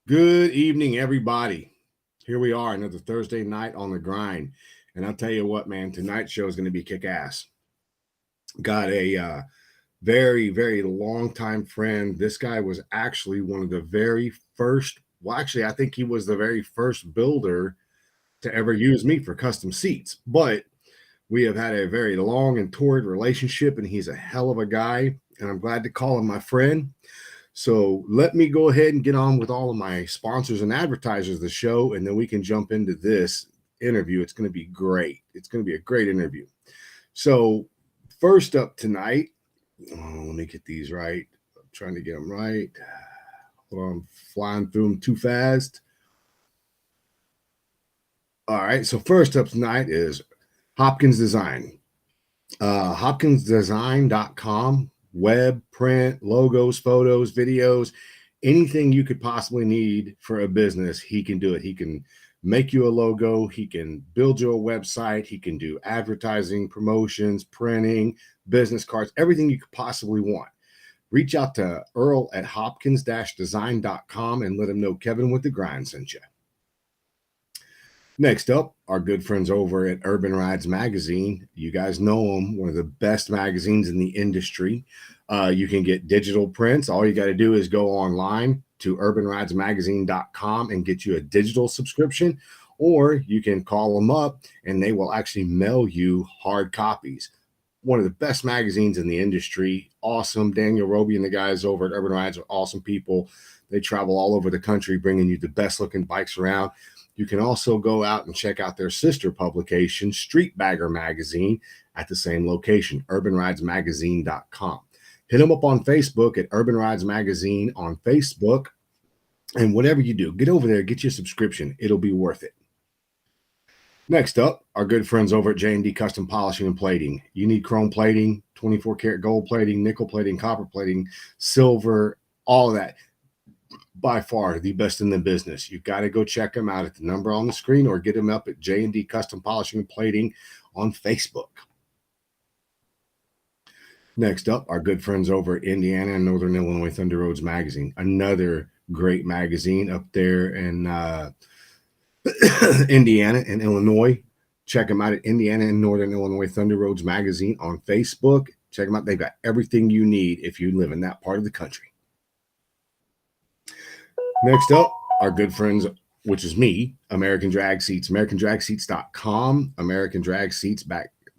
Good evening, everybody. Here we are, another Thursday night on the grind. And I'll tell you what, man, tonight's show is going to be kick ass. Got a very, very long time friend. This guy was actually one of the very first, well, actually, I think he was the very first builder to ever use me for custom seats. But we have had a very long and torrid relationship, and he's a hell of a guy. And I'm glad to call him my friend. So let me go ahead and get on with all of my sponsors and advertisers of the show, and then we can jump into this interview. It's going to be great. It's going to be a great interview. So first up tonight, let me get these right. I'm trying to get them right. Hold on, I'm flying through them too fast. All right. So first up tonight is Hopkins Design. HopkinsDesign.com. Web, print, logos, photos, videos, anything you could possibly need for a business, he can do it. He can make you a logo, he can build you a website, he can do advertising, promotions, printing, business cards, everything you could possibly want. Reach out to Earl at hopkins-design.com and let him know Kevin with the Grind sent you. Next up, our good friends over at Urban Rides Magazine. You guys know them, one of the best magazines in the industry. You can get digital prints. All you got to do is go online to urbanridesmagazine.com and get you a digital subscription, or you can call them up and they will actually mail you hard copies. One of the best magazines in the industry. Awesome. Daniel Roby and the guys over at Urban Rides are awesome people. They travel all over the country bringing you the best looking bikes around. You can also go out and check out their sister publication, Street Bagger Magazine, at the same location, urbanridesmagazine.com. Hit them up on Facebook at Urban Rides Magazine on Facebook. And whatever you do, get over there, get you a subscription. It'll be worth it. Next up, our good friends over at J&D Custom Polishing and Plating. You need chrome plating, 24 karat gold plating, nickel plating, copper plating, silver, all of that. By far the best in the business. You've got to go check them out at the number on the screen or get them up at J&D Custom Polishing and Plating on Facebook. Next up, our good friends over at Indiana and Northern Illinois Thunder Roads Magazine. Another great magazine up there in Indiana and Illinois. Check them out at Indiana and Northern Illinois Thunder Roads Magazine on Facebook. Check them out. They've got everything you need if you live in that part of the country. Next up, our good friends, which is me, American Drag Seats, AmericanDragSeats.com, American Drag Seats /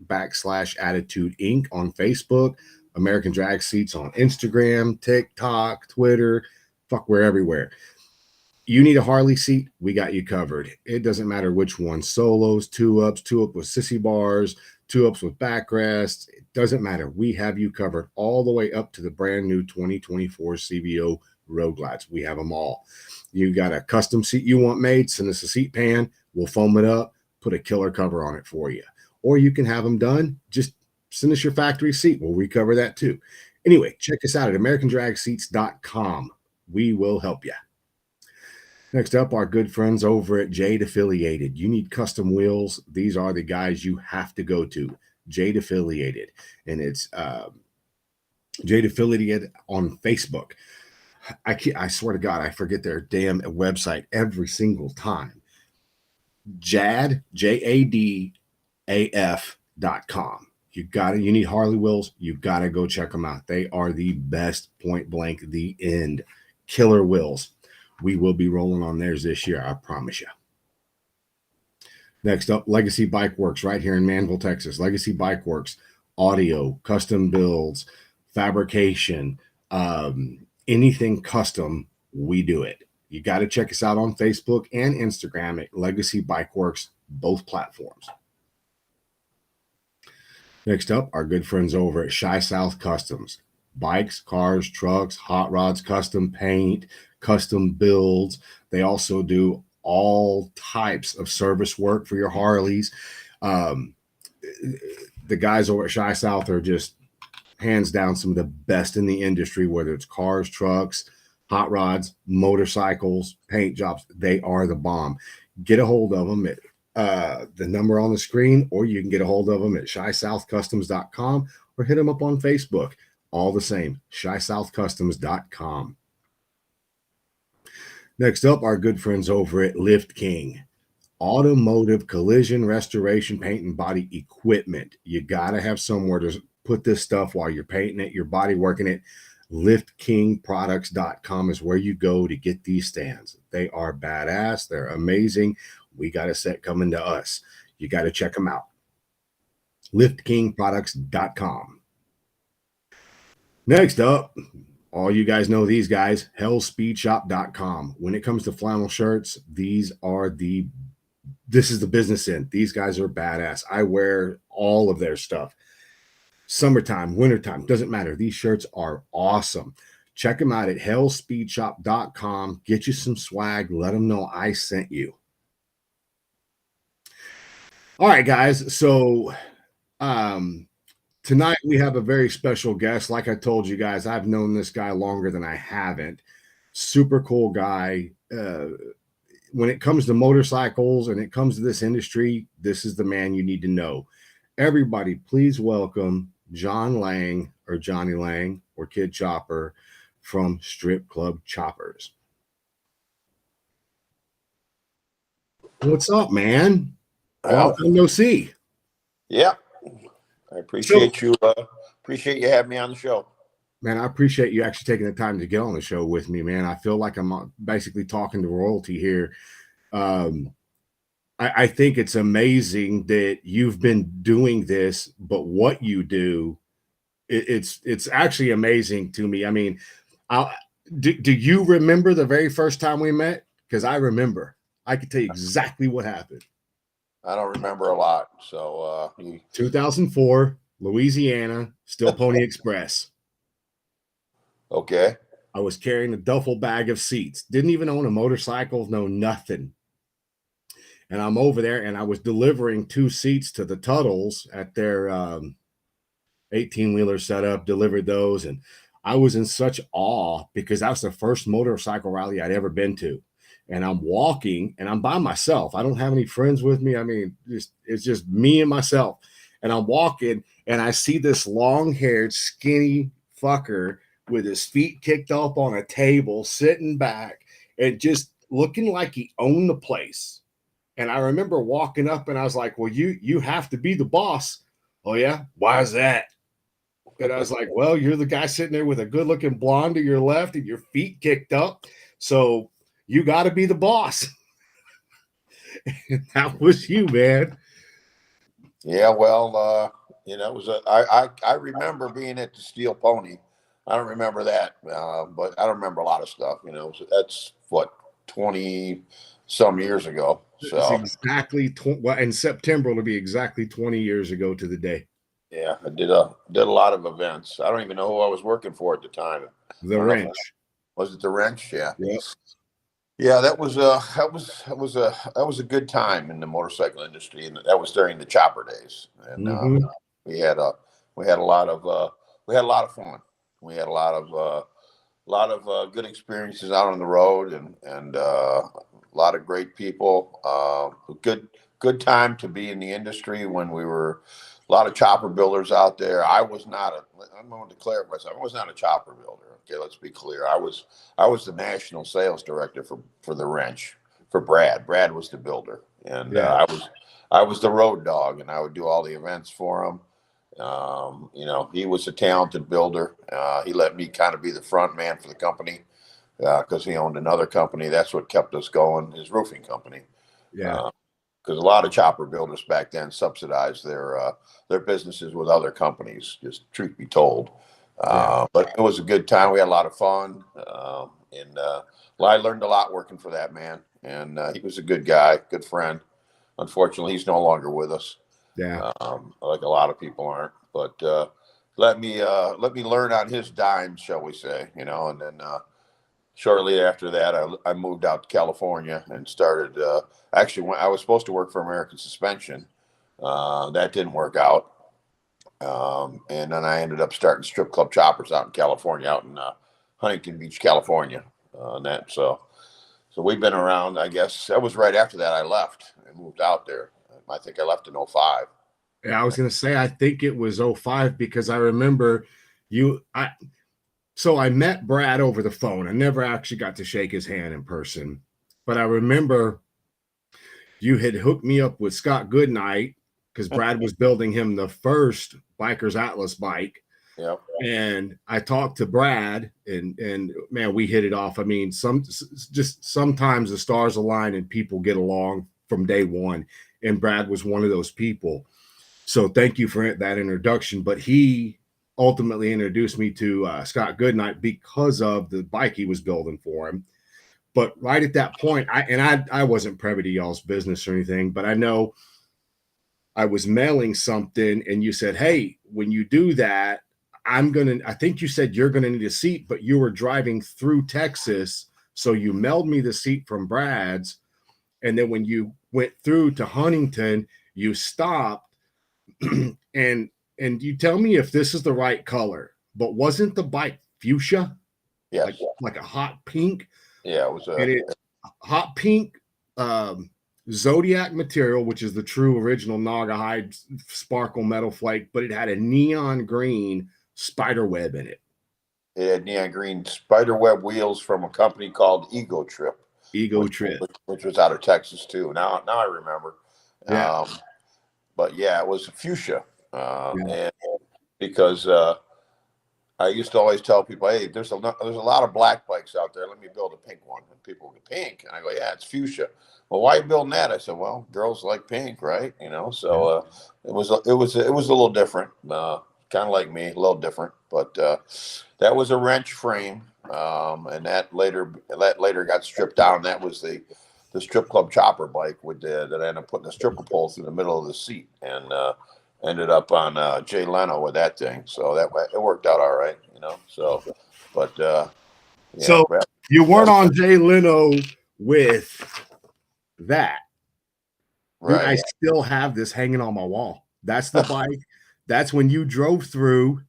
Attitude Inc. on Facebook, American Drag Seats on Instagram, TikTok, Twitter, fuck, we're everywhere. You need a Harley seat, we got you covered. It doesn't matter which one, solos, two up with sissy bars, two ups with backrests. It doesn't matter. We have you covered all the way up to the brand new 2024 CVO Road Glides. We have them all. You got a custom seat you want made, send us a seat pan, we'll foam it up, put a killer cover on it for you. Or you can have them done, just send us your factory seat, we'll recover that too. Anyway, check us out at americandragseats.com. We will help you. Next up, our good friends over at Jade Affiliated. You need custom wheels, these are the guys you have to go to. Jade Affiliated, and it's Jade Affiliated on Facebook. I swear to God, I forget their damn website every single time. JADAF.com. You need Harley wheels. You got to go check them out. They are the best, point blank, the end. Killer wheels. We will be rolling on theirs this year, I promise you. Next up, Legacy Bike Works right here in Manville, Texas. Legacy Bike Works, audio, custom builds, fabrication, anything custom, we do it. You got to check us out on Facebook and Instagram at Legacy Bike Works, both platforms. Next up, our good friends over at Shy South Customs. Bikes, cars, trucks, hot rods, custom paint, custom builds. They also do all types of service work for your Harleys. The guys over at Shy South are just hands down some of the best in the industry, whether it's cars, trucks, hot rods, motorcycles, paint jobs. They are the bomb. Get a hold of them at the number on the screen, or you can get a hold of them at ShySouthCustoms.com or hit them up on Facebook. All the same, ShySouthCustoms.com. Next up, our good friends over at Lift King. Automotive collision restoration paint and body equipment. You got to have somewhere to put this stuff while you're painting it, your body working it. LiftKingProducts.com is where you go to get these stands. They are badass. They're amazing. We got a set coming to us. You got to check them out. LiftKingProducts.com. Next up, all you guys know these guys, hellspeedshop.com. When it comes to flannel shirts, this is the business end. These guys are badass. I wear all of their stuff. Summertime, wintertime, doesn't matter. These shirts are awesome. Check them out at hellspeedshop.com. Get you some swag. Let them know I sent you. All right, guys. So tonight we have a very special guest. Like I told you guys, I've known this guy longer than I haven't. Super cool guy. When it comes to motorcycles and it comes to this industry, this is the man you need to know. Everybody, please welcome John Lange, or Johnny Lange, or Kid Chopper from Strip Club Choppers. What's up, man? Long time no see. Yeah, I appreciate you. Appreciate you having me on the show. Man, I appreciate you actually taking the time to get on the show with me, man. I feel like I'm basically talking to royalty here. I think it's amazing that you've been doing this, but what you do, it's actually amazing to me. I mean, do you remember the very first time we met? Because I remember. I can tell you exactly what happened. I don't remember a lot. So 2004, Louisiana, Still Pony Express. Okay. I was carrying a duffel bag of seats. Didn't even own a motorcycle, no nothing. And I'm over there, and I was delivering 2 seats to the Tuttles at their 18-wheeler setup, delivered those. And I was in such awe because that was the first motorcycle rally I'd ever been to. And I'm walking, and I'm by myself. I don't have any friends with me. I mean, it's just me and myself. And I'm walking, and I see this long-haired, skinny fucker with his feet kicked up on a table, sitting back and just looking like he owned the place. And I remember walking up, and I was like, well, you have to be the boss. Oh, yeah? Why is that? And I was like, well, you're the guy sitting there with a good-looking blonde to your left and your feet kicked up. So you got to be the boss. And that was you, man. Yeah, well, it was I remember being at the Steel Pony. I don't remember that, but I don't remember a lot of stuff. So that's what 20 some years ago. So it's exactly in September it'll be exactly 20 years ago to the day. Yeah, I did a lot of events. I don't even know who I was working for at the time. The Wrench. Was it the Wrench? Yeah. Yep. Yeah, that was a good time in the motorcycle industry, and that was during the chopper days. And we had a lot of fun. We had a lot of good experiences out on the road, and a lot of great people. Good time to be in the industry when we were a lot of chopper builders out there. I'm going to declare myself. I was not a chopper builder. Okay, let's be clear. I was the national sales director for the Wrench for Brad. Brad was the builder, and I was the road dog, and I would do all the events for him. He was a talented builder. He let me kind of be the front man for the company because he owned another company. That's what kept us going, his roofing company. Yeah. Because a lot of chopper builders back then subsidized their businesses with other companies, just truth be told. But it was a good time. We had a lot of fun. And I learned a lot working for that man. And he was a good guy, good friend. Unfortunately, he's no longer with us. Yeah. Like a lot of people aren't. But let me learn on his dime, shall we say, and then shortly after that, I moved out to California and started. Actually, when I was supposed to work for American Suspension, that didn't work out. And then I ended up starting Strip Club Choppers out in California, out in Huntington Beach, California. So we've been around. I guess that was right after that I left and moved out there. I think I left in 05. Yeah, I was going to say, I think it was 05 because I remember So I met Brad over the phone. I never actually got to shake his hand in person, but I remember you had hooked me up with Scott Goodnight because Brad was building him the first Biker's Atlas bike. Yep. And I talked to Brad, and man, we hit it off. I mean, just sometimes the stars align and people get along from day one. And Brad was one of those people. So thank you for that introduction. But he ultimately introduced me to Scott Goodnight because of the bike he was building for him. But right at that point, I wasn't privy to y'all's business or anything, but I know I was mailing something, and you said, "Hey, when you do that, I think you said you're gonna need a seat, but you were driving through Texas, so you mailed me the seat from Brad's, and then when you went through to Huntington, you stopped, and you tell me if this is the right color, but wasn't the bike fuchsia, Yes. like a hot pink?" Yeah, it was And it's hot pink Zodiac material, which is the true original Naugahyde sparkle metal flake, but it had a neon green spider web in it. it had neon green spider web wheels from a company called Ego Trip, Ego Trip. which was out of Texas too. Now I remember. Yeah. But yeah, it was fuchsia, Yeah. and because I used to always tell people, "Hey, there's a lot of black bikes out there. Let me build a pink one." And people go, "Pink?" And I go, "Yeah, it's fuchsia." "Well, why are you building that?" I said, "Well, girls like pink, right? You know." So it was a little different, kind of like me, a little different. But that was a wrench frame, and that later got stripped down. That was the strip club chopper bike that I ended up putting a stripper pole through the middle of the seat, and ended up on Jay Leno with that thing. So it worked out all right, you know. So, but yeah. So you weren't on Jay Leno with that. Dude, Right. I still have this hanging on my wall. That's the bike. That's when you drove through,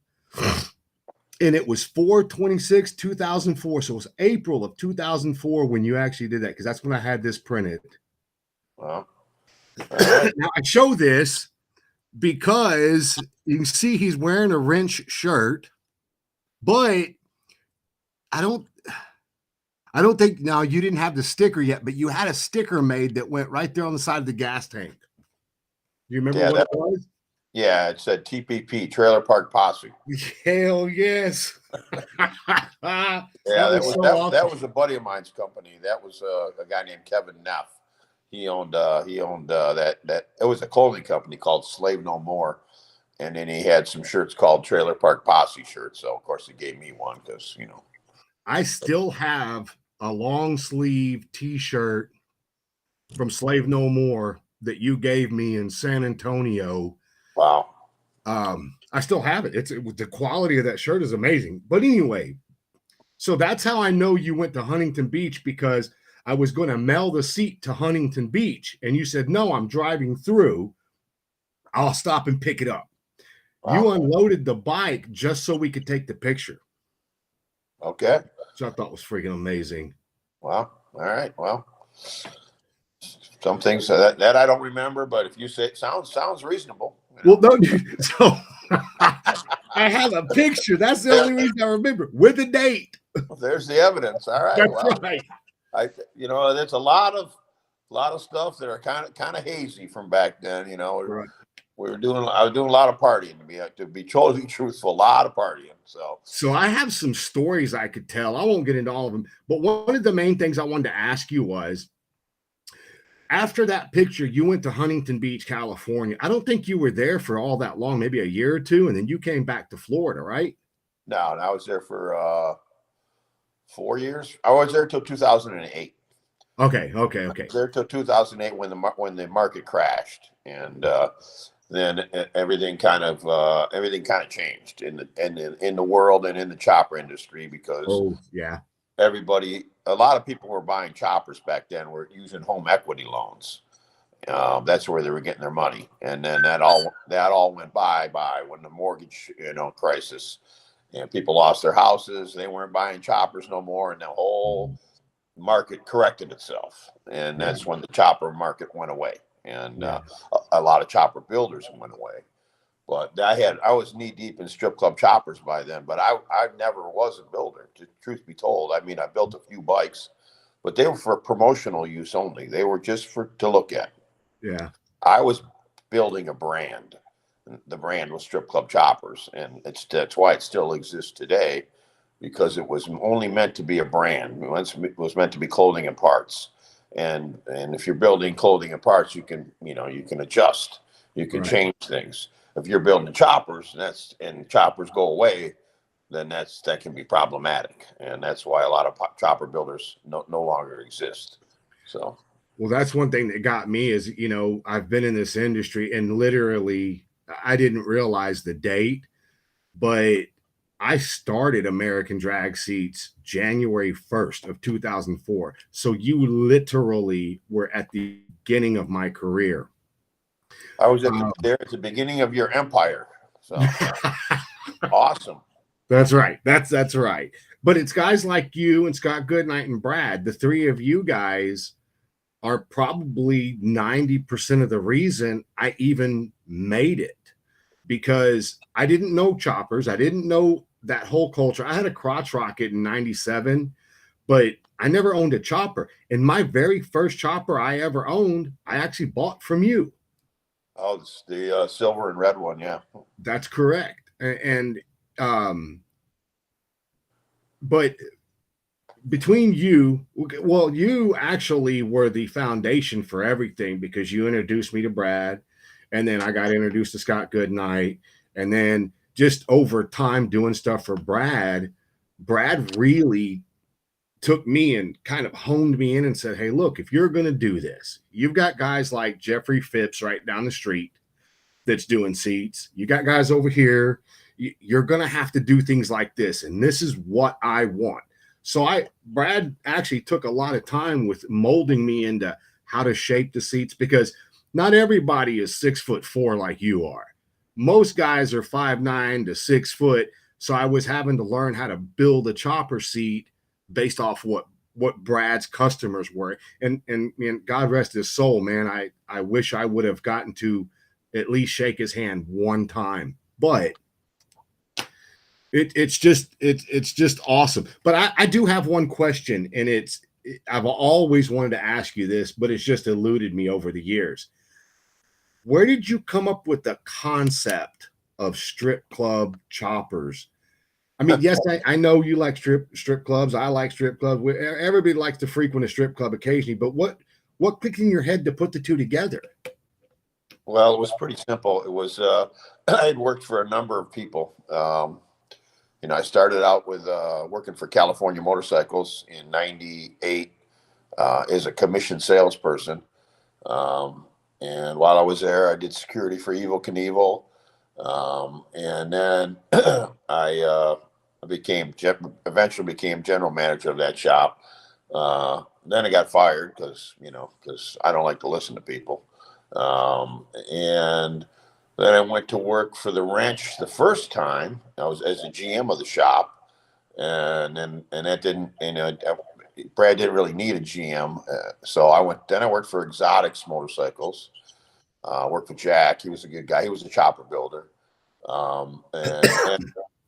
and it was 4/26/2004. So it was April of 2004 when you actually did that, because that's when I had this printed. Well, all right. Now I show this because you can see he's wearing a wrench shirt, but I don't think, now you didn't have the sticker yet, but you had a sticker made that went right there on the side of the gas tank. Do you remember Yeah, what it was? yeah, it said TPP, Trailer Park Posse. Hell yes. That Yeah, was so awesome. that was a buddy of mine's company. That was a guy named Kevin Neff. He owned that it was a clothing company called Slave No More, and then he had some shirts called Trailer Park Posse shirts. So of course he gave me one because you know. I still have a long sleeve t-shirt from Slave No More that you gave me in San Antonio. Wow. I still have it. The quality of that shirt is amazing. But anyway, so that's how I know you went to Huntington Beach, because I was going to mail the seat to Huntington Beach, and you said, "No, I'm driving through. I'll stop and pick it up." Wow. You unloaded the bike just so we could take the picture. Okay. So I thought was freaking amazing. Well, all right. Well, some things that I don't remember, but if you say it sounds reasonable. You know? Well, no, so I have a picture. That's the only reason I remember, with a date. There's the evidence. All right. That's well, right. there's a lot of stuff that are kind of hazy from back then. You know, Right. I was doing a lot of partying to be totally truthful, a lot of partying. So I have some stories I could tell. I won't get into all of them, but one of the main things I wanted to ask you was, after that picture, you went to Huntington Beach, California. I don't think you were there for all that long, maybe a year or two, and then you came back to Florida, right? No, I was there for 4 years. I was there till 2008. Okay. I was there till 2008 when the market crashed, and then everything kind of changed in the world and in the chopper industry, because Oh, yeah. a lot of people were buying choppers back then were using home equity loans. That's where they were getting their money, and then that all went by when the mortgage crisis, and people lost their houses. They weren't buying choppers no more, and the whole market corrected itself, and that's when the chopper market went away, and a lot of chopper builders went away. But I was knee deep in strip club choppers by then. But I never was a builder. To truth be told, I mean, I built a few bikes, but they were for promotional use only. They were just for to look at. Yeah. I was building a brand. The brand was Strip Club Choppers, and that's why it still exists today, because it was only meant to be a brand. It was meant to be clothing and parts. And if you're building clothing and parts, you can adjust, you can Right. change things. If you're building choppers, and choppers go away, then that can be problematic, and that's why a lot of chopper builders no longer exist. So. Well, that's one thing that got me is, I've been in this industry and literally I didn't realize the date, but I started American Drag Seats January 1st of 2004. So you literally were at the beginning of my career. I was there at the beginning of your empire. So awesome. That's right. That's right. But it's guys like you and Scott Goodnight and Brad, the three of you guys are probably 90% of the reason I even made it, because I didn't know choppers. I didn't know that whole culture. I had a crotch rocket in 97, but I never owned a chopper. And my very first chopper I ever owned, I actually bought from you. Oh, it's the silver and red one. Yeah. That's correct. And, but between you, well, you actually were the foundation for everything, because you introduced me to Brad, and then I got introduced to Scott Goodnight, and then just over time doing stuff for Brad really took me and kind of honed me in and said, hey, look, if you're going to do this, you've got guys like Jeffrey Phipps right down the street that's doing seats. You got guys over here. You're going to have to do things like this. And this is what I want. So Brad actually took a lot of time with molding me into how to shape the seats, because not everybody is 6'4" like you are. Most guys are 5'9" to 6 foot. So I was having to learn how to build a chopper seat based off what Brad's customers were. And God rest his soul, man. I wish I would have gotten to at least shake his hand one time, but it's just awesome. But I do have one question, and I've always wanted to ask you this, but it's just eluded me over the years. Where did you come up with the concept of strip club choppers? I mean, yes, I know you like strip clubs. I like strip clubs. Everybody likes to frequent a strip club occasionally, but what clicked in your head to put the two together? Well, it was pretty simple. It was I had worked for a number of people. I started out with working for California Motorcycles in '98 as a commission salesperson. And while I was there, I did security for Evel Knievel. And then I eventually became general manager of that shop. Then I got fired because I don't like to listen to people. And then I went to work for the ranch the first time. I was as a GM of the shop, and that didn't, Brad didn't really need a GM, so I went. Then I worked for Exotics Motorcycles. Worked for Jack. He was a good guy. He was a chopper builder.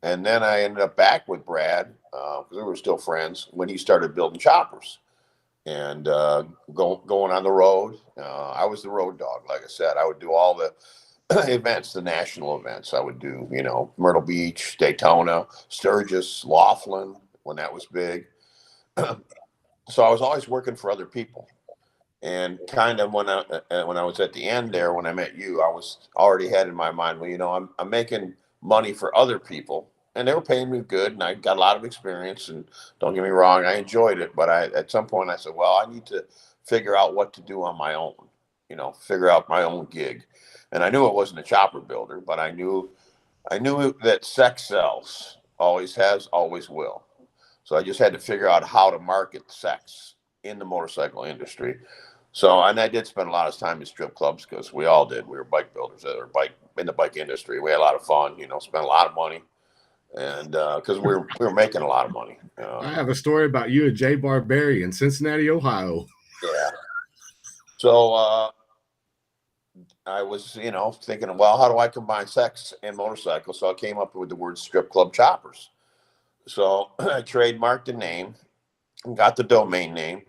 And then I ended up back with Brad because we were still friends when he started building choppers and going on the road. I was the road dog. Like I said, I would do all the events, the national events. I would do, Myrtle Beach, Daytona, Sturgis, Laughlin when that was big. So I was always working for other people. And kind of when I was at the end there, when I met you, I was already had in my mind, well, I'm making money for other people, and they were paying me good, and I got a lot of experience. And don't get me wrong, I enjoyed it. But at some point, I said, well, I need to figure out what to do on my own, figure out my own gig. And I knew it wasn't a chopper builder, but I knew that sex sells, always has, always will. So I just had to figure out how to market sex in the motorcycle industry. So, and I did spend a lot of time in strip clubs because we all did. We were bike builders that are in the bike industry. We had a lot of fun, spent a lot of money, and because we were making a lot of money. I have a story about you and Jay Barberi in Cincinnati, Ohio. Yeah. So I was, thinking, well, how do I combine sex and motorcycles? So I came up with the word strip club choppers. So I trademarked the name, got the domain name,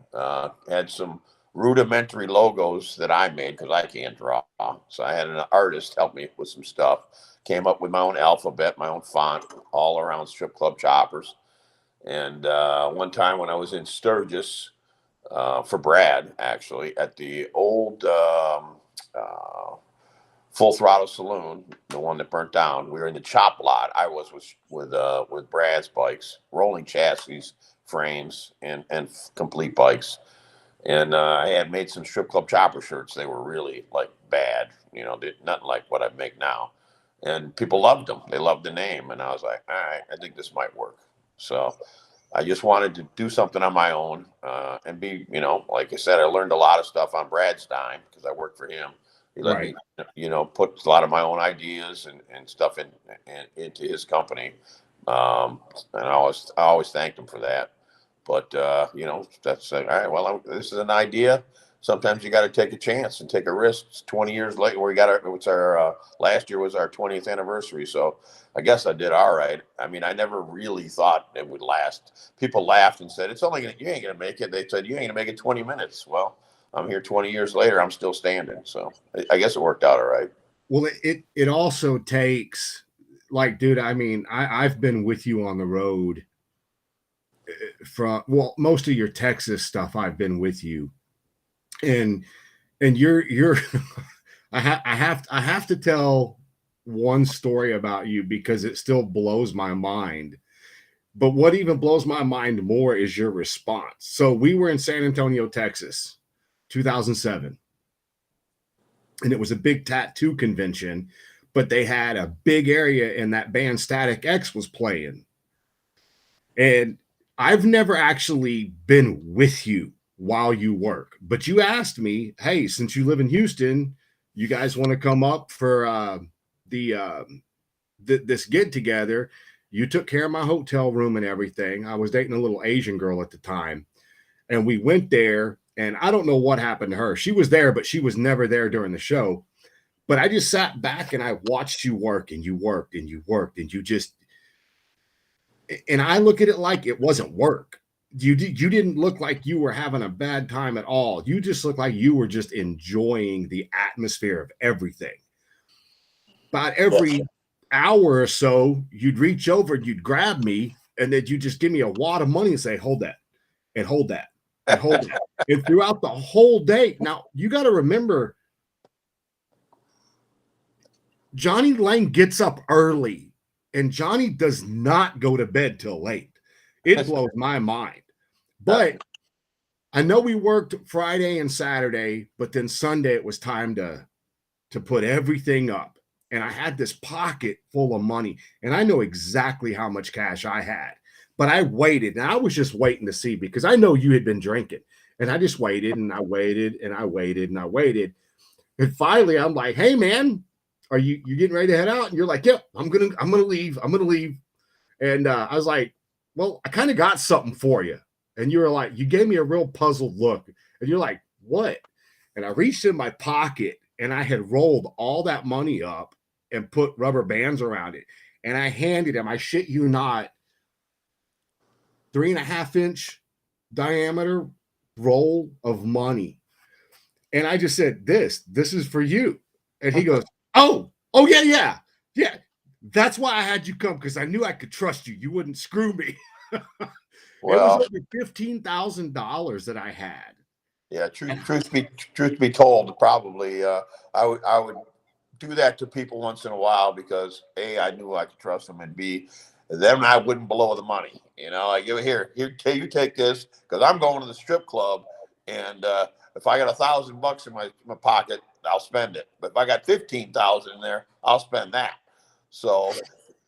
had some rudimentary logos that I made because I can't draw. So I had an artist help me with some stuff. Came up with my own alphabet, my own font, all around strip club choppers. And one time when I was in Sturgis for Brad, actually, at the old uh, Full Throttle Saloon, the one that burnt down. We were in the chop lot. I was with Brad's bikes, rolling chassis, frames, and complete bikes. And I had made some strip club chopper shirts. They were really like bad, nothing like what I make now. And people loved them. They loved the name, and I was like, all right, I think this might work. So I just wanted to do something on my own and be, like I said, I learned a lot of stuff on Brad's dime because I worked for him. He let Right. me, put a lot of my own ideas and stuff into his company. And I always thanked him for that. But, that's like, all right, well, this is an idea. Sometimes you got to take a chance and take a risk. It's 20 years later. Last year was our 20th anniversary. So I guess I did all right. I mean, I never really thought it would last. People laughed and said, you ain't going to make it. They said, you ain't going to make it 20 minutes. Well, I'm here 20 years later. I'm still standing. So I guess it worked out all right. Well, it also takes, like, dude, I mean, I've been with you on the road from, well, most of your Texas stuff. I've been with you, and you're I have to tell one story about you because it still blows my mind. But what even blows my mind more is your response. So we were in San Antonio, Texas, 2007, and it was a big tattoo convention, but they had a big area and that band Static X was playing. And I've never actually been with you while you work, but you asked me, hey, since you live in Houston, you guys want to come up for the this get together? You took care of my hotel room and everything. I was dating a little Asian girl at the time, and we went there. And I don't know what happened to her. She was there, but she was never there during the show. But I just sat back and I watched you work, and you worked and you worked, and you just, and I look at it like it wasn't work. You didn't look like you were having a bad time at all. You just looked like you were just enjoying the atmosphere of everything. About Yes. every hour or so, you'd reach over and you'd grab me, and then you just give me a wad of money and say, hold that, and hold that, and hold that. And throughout the whole day, now you got to remember, Johnny Lang gets up early, and Johnny does not go to bed till late. It blows my mind. But I know we worked Friday and Saturday, but then Sunday it was time to put everything up. And I had this pocket full of money, and I know exactly how much cash I had. But I waited, and I was just waiting to see because I know you had been drinking. And I just waited and I waited and I waited and I waited. And finally I'm like, hey man, are you getting ready to head out? And you're like, yep, I'm gonna leave. I'm gonna leave. And I was like, well, I kind of got something for you. And you were like, you gave me a real puzzled look. And you're like, what? And I reached in my pocket and I had rolled all that money up and put rubber bands around it. And I handed him, I shit you not, 3.5 inch diameter roll of money. And I just said, this is for you. And he goes, oh, yeah, yeah, yeah. That's why I had you come, because I knew I could trust you. You wouldn't screw me. It was Well, over $15,000 that I had. yeah. Truth be told, probably I would do that to people once in a while because A, I knew I could trust them, and B, then I wouldn't blow the money. Like here, you take this because I'm going to the strip club, and if I got $1,000 in my pocket, I'll spend it. But if I got 15,000 in there, I'll spend that. So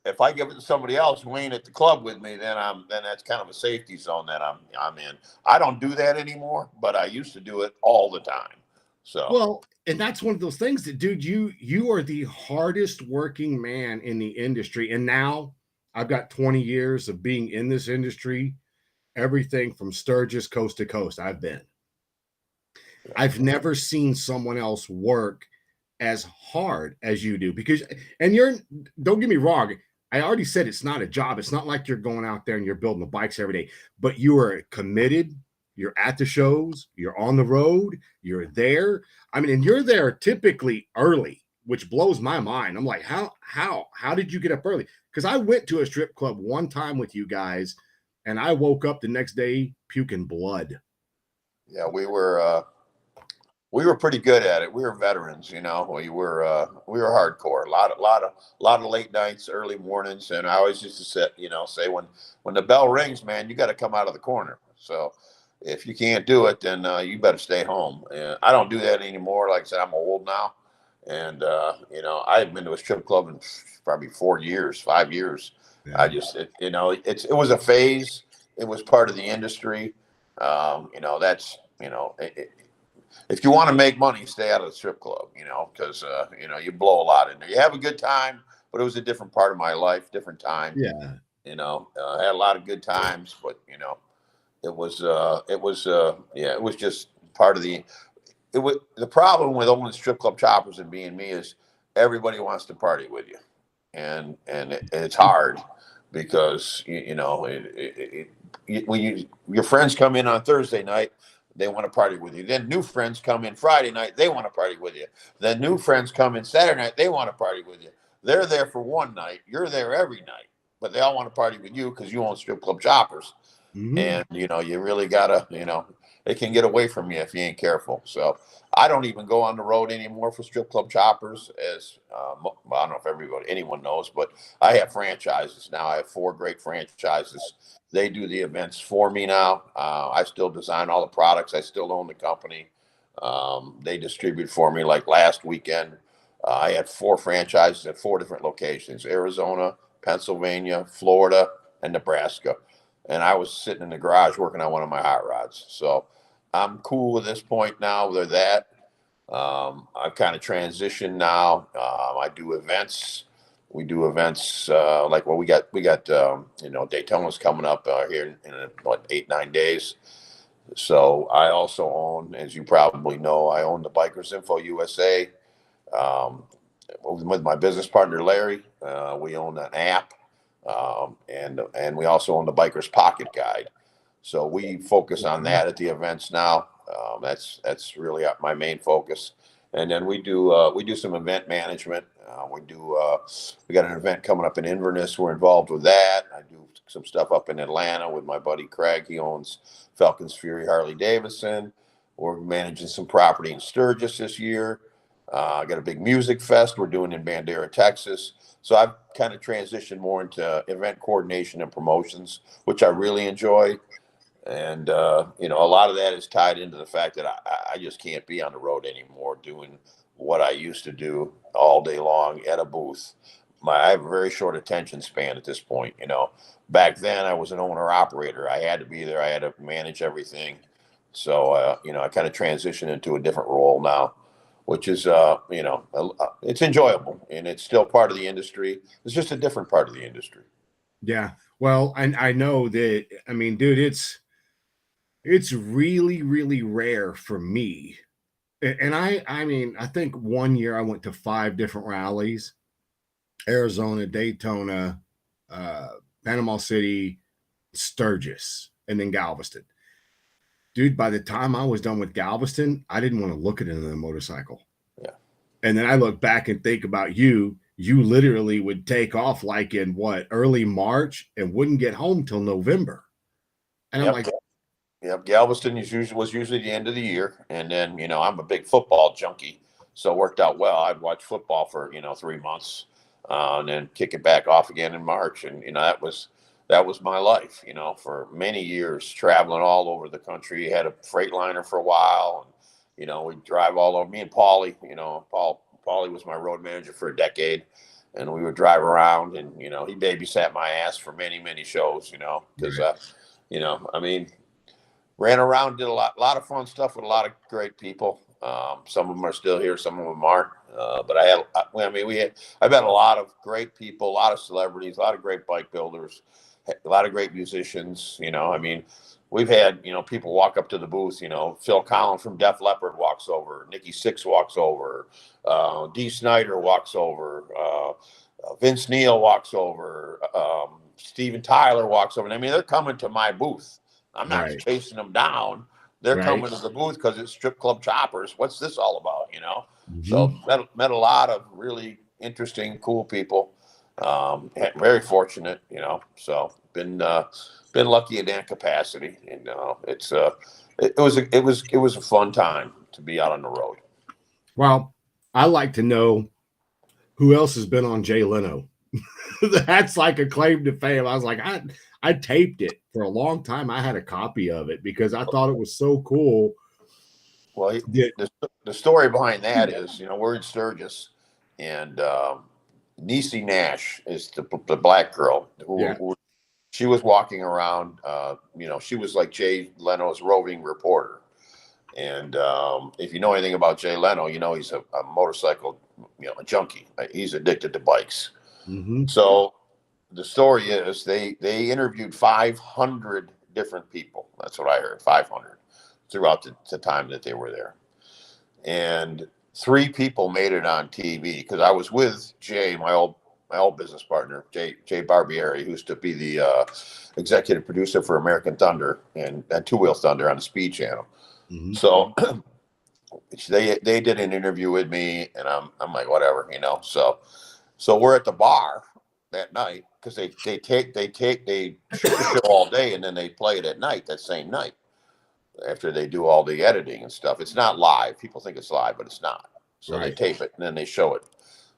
if I give it to somebody else who ain't at the club with me, then that's kind of a safety zone that I'm in. I don't do that anymore, but I used to do it all the time. So Well, and that's one of those things that, dude, you are the hardest working man in the industry. And now I've got 20 years of being in this industry, everything from Sturgis coast to coast. I've never seen someone else work as hard as you do because, and don't get me wrong. I already said it's not a job. It's not like you're going out there and you're building the bikes every day, but you are committed. You're at the shows, you're on the road, you're there. I mean, and you're there typically early, which blows my mind. I'm like, how did you get up early? Because I went to a strip club one time with you guys and I woke up the next day puking blood. Yeah, we were pretty good at it. We were veterans, you know. We were hardcore. A lot of late nights, early mornings, and I always used to say when the bell rings, man, you got to come out of the corner. So if you can't do it, then you better stay home. And I don't do that anymore. Like I said, I'm old now, and I haven't been to a strip club in probably 4 years, 5 years. I Yeah. just, it was a phase. It was part of the industry. That's if you want to make money, stay out of the strip club, because you blow a lot in there. You have a good time, but it was a different part of my life, different time. Yeah. I had a lot of good times, but it was just part of the. It was the problem with owning strip club choppers and being me is everybody wants to party with you, and it's hard because when your friends come in on Thursday night, they want to party with you. Then new friends come in Friday night, they want to party with you. Then new friends come in Saturday night, they want to party with you. They're there for one night, you're there every night, but they all want to party with you because you own strip club choppers. Mm-hmm. And you really gotta, it can get away from you if you ain't careful. So I don't even go on the road anymore for strip club choppers. As I don't know if anyone knows, but I have franchises now. I have 4 great franchises. They do the events for me now. I still design all the products. I still own the company. They distribute for me. Like last weekend, I had 4 franchises at 4 different locations: Arizona, Pennsylvania, Florida, and Nebraska. And I was sitting in the garage working on one of my hot rods. So I'm cool at this point now with that. I've kind of transitioned now. I do events. We do events like we got Daytona's coming up here in what 8 9 days. So I also own, as you probably know, I own the Bikers Info USA. Um, with my business partner Larry, we own an app, and we also own the Biker's Pocket Guide. So we focus on that at the events now. That's really my main focus. And then we do some event management. We got an event coming up in Inverness. We're involved with that. I do some stuff up in Atlanta with my buddy Craig. He owns Falcons Fury Harley Davidson. We're managing some property in Sturgis this year. I got a big music fest we're doing in Bandera, Texas. So I've kind of transitioned more into event coordination and promotions, which I really enjoy. And a lot of that is tied into the fact that I just can't be on the road anymore doing what I used to do all day long at a booth. I have a very short attention span at this point. Back then I was an owner operator. I had to be there. I had to manage everything. So I kind of transitioned into a different role now, which is it's enjoyable and it's still part of the industry. It's just a different part of the industry. Yeah. Well, and I know that, I mean, dude, it's really, really rare for me. And I mean, I think one year I went to 5 different rallies: Arizona, Daytona, uh, Panama City, Sturgis, and then Galveston. Dude, by the time I was done with Galveston, I didn't want to look at another motorcycle. Yeah. And then I look back and think about you. You literally would take off like in what, early March, and wouldn't get home till November. And I'm Yep. like, Yep. Galveston was usually the end of the year. And then, I'm a big football junkie. So it worked out well. I'd watch football for, 3 months, and then kick it back off again in March. And, that was my life, for many years, traveling all over the country. Had a Freightliner for a while. And, we'd drive all over. Me and Paulie, Paulie was my road manager for a decade. And we would drive around, and, he babysat my ass for many, many shows, because, right. I mean, ran around, did a lot of fun stuff with a lot of great people. Some of them are still here, some of them aren't. But I've had a lot of great people, a lot of celebrities, a lot of great bike builders, a lot of great musicians. we've had, people walk up to the booth, Phil Collins from Def Leppard walks over, Nikki Sixx walks over, Dee Snider walks over, Vince Neil walks over, Steven Tyler walks over. I mean, they're coming to my booth. I'm not Right. chasing them down. They're Right. coming to the booth because it's Strip Club Choppers. What's this all about, So Mm-hmm. met a lot of really interesting, cool people. Very fortunate, So been lucky in that capacity, and it was a fun time to be out on the road. Well, I like to know who else has been on Jay Leno. That's like a claim to fame. I was like, I taped it for a long time. I had a copy of it because I thought it was so cool. Well, the story behind that is, we're in Sturgis, and Niecy Nash is the black girl who she was walking around. She was like Jay Leno's roving reporter. And if you know anything about Jay Leno, he's a motorcycle, a junkie. He's addicted to bikes. Mm-hmm. So the story is they interviewed 500 different people. That's what I heard, 500 throughout the time that they were there. And 3 people made it on TV because I was with Jay, my old business partner, Jay Barbieri, who used to be the executive producer for American Thunder and Two Wheel Thunder on the Speed Channel. Mm-hmm. So they did an interview with me, and I'm like, whatever, So we're at the bar that night because they shoot the show all day and then they play it at night that same night after they do all the editing and stuff. It's not live. People think it's live, but it's not. So They tape it and then they show it.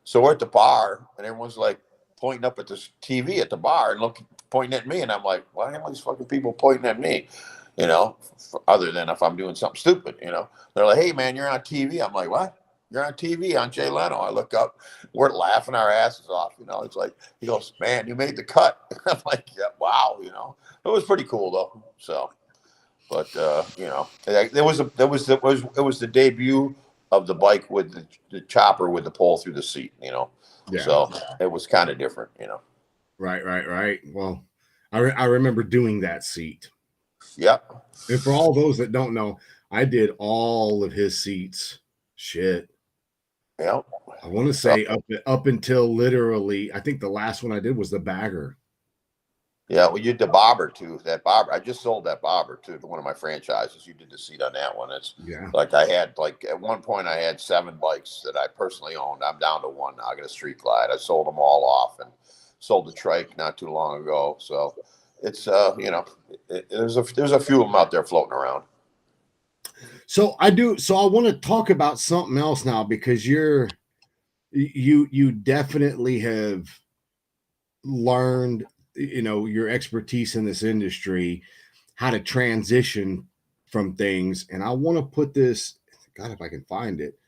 So we're at the bar and everyone's like pointing up at this TV at the bar and pointing at me, and I'm like, why are all these fucking people pointing at me? Other than if I'm doing something stupid, They're like, hey, man, you're on TV. I'm like, what? You're on TV on Jay Leno. I look up, we're laughing our asses off. It's like, he goes, man, you made the cut. I'm like, yeah, wow. It was pretty cool though. So, but it was the debut of the bike with the chopper with the pole through the seat. Yeah. So it was kind of different. Right. Well, I remember doing that seat. Yep. And for all those that don't know, I did all of his seats. Shit. Yep. I want to say up until literally, I think the last one I did was the bagger. Yeah, well, you did the bobber too. That bobber, I just sold that bobber to one of my franchises. You did the seat on that one. It's like I had at one point I had 7 bikes that I personally owned. I'm down to 1 now. I got a Street Glide. I sold them all off and sold the trike not too long ago. So it's there's a few of them out there floating around. So I want to talk about something else now because you definitely have learned, your expertise in this industry, how to transition from things. And I want to put this, God, if I can find it.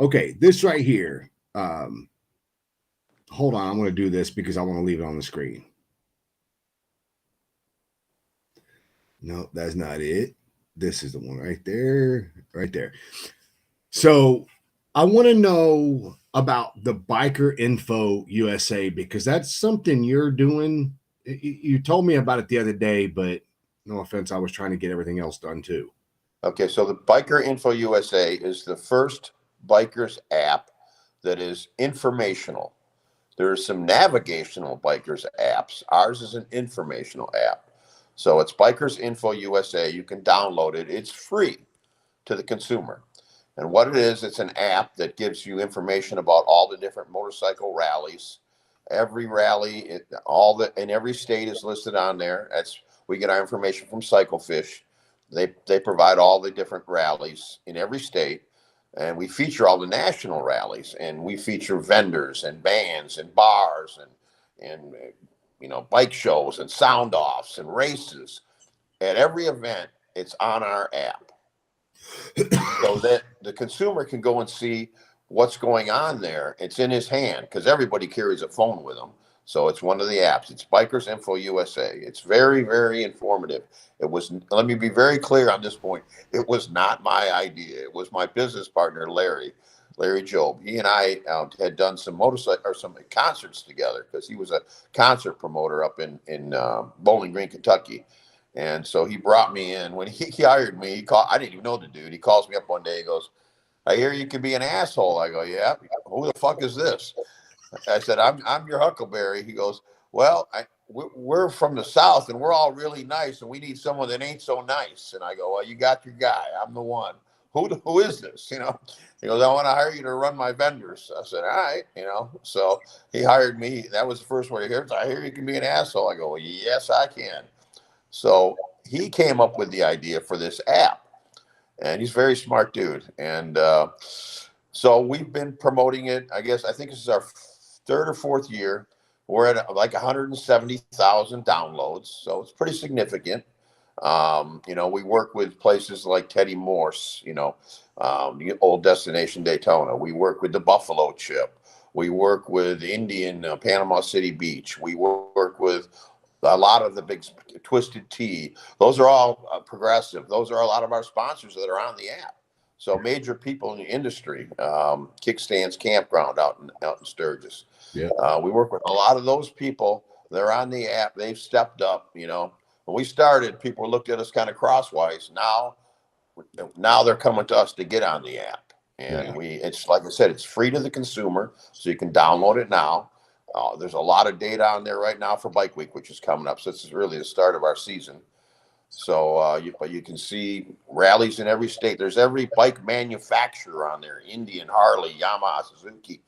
Okay, this right here. Hold on, I'm going to do this because I want to leave it on the screen. No, that's not it. This is the one right there. So I want to know about the Biker Info USA because that's something you're doing. You told me about it the other day, but no offense, I was trying to get everything else done too. Okay, so the Biker Info USA is the first bikers app that is informational. There are some navigational bikers apps. Ours is an informational app. So it's Bikers Info USA. You can download it. It's free to the consumer. And what it is, it's an app that gives you information about all the different motorcycle rallies. Every rally, in every state is listed on there. We get our information from Cyclefish. They provide all the different rallies in every state. And we feature all the national rallies, and we feature vendors and bands and bars and bike shows and sound offs and races. At every event, it's on our app, so that the consumer can go and see what's going on there. It's in his hand because everybody carries a phone with them. So it's one of the apps. It's Bikers Info USA. It's very, very informative. Let me be very clear on this point. It was not my idea. It was my business partner, Larry Job. He and I had done some concerts together because he was a concert promoter up in Bowling Green, Kentucky. And so he brought me in. When he hired me, I didn't even know the dude. He calls me up one day. He goes, "I hear you can be an asshole." I go, "Yeah." "Who the fuck is this?" I said, I'm your Huckleberry." He goes, "Well, we're from the South and we're all really nice and we need someone that ain't so nice." And I go, "Well, you got your guy. I'm the one. Who is this?" He goes, "I want to hire you to run my vendors." I said, "All right." So he hired me. That was the first word I heard. "I hear you can be an asshole." I go, "Well, yes, I can." So he came up with the idea for this app, and he's a very smart dude. And so we've been promoting it. I think this is our third or fourth year. We're at like 170,000 downloads, so it's pretty significant. We work with places like Teddy Morse, the old Destination Daytona. We work with the Buffalo Chip. We work with Indian Panama City Beach. We work with a lot of the big Twisted Tea. Those are all progressive. Those are a lot of our sponsors that are on the app. So major people in the industry, Kickstands Campground out in Sturgis. Yeah. We work with a lot of those people. They're on the app. They've stepped up. When we started, people looked at us kind of crosswise. Now they're coming to us to get on the app. And it's like I said, it's free to the consumer, so you can download it now. There's a lot of data on there right now for Bike Week, which is coming up. So this is really the start of our season. So, but you can see rallies in every state. There's every bike manufacturer on there: Indian, Harley, Yamaha, Suzuki,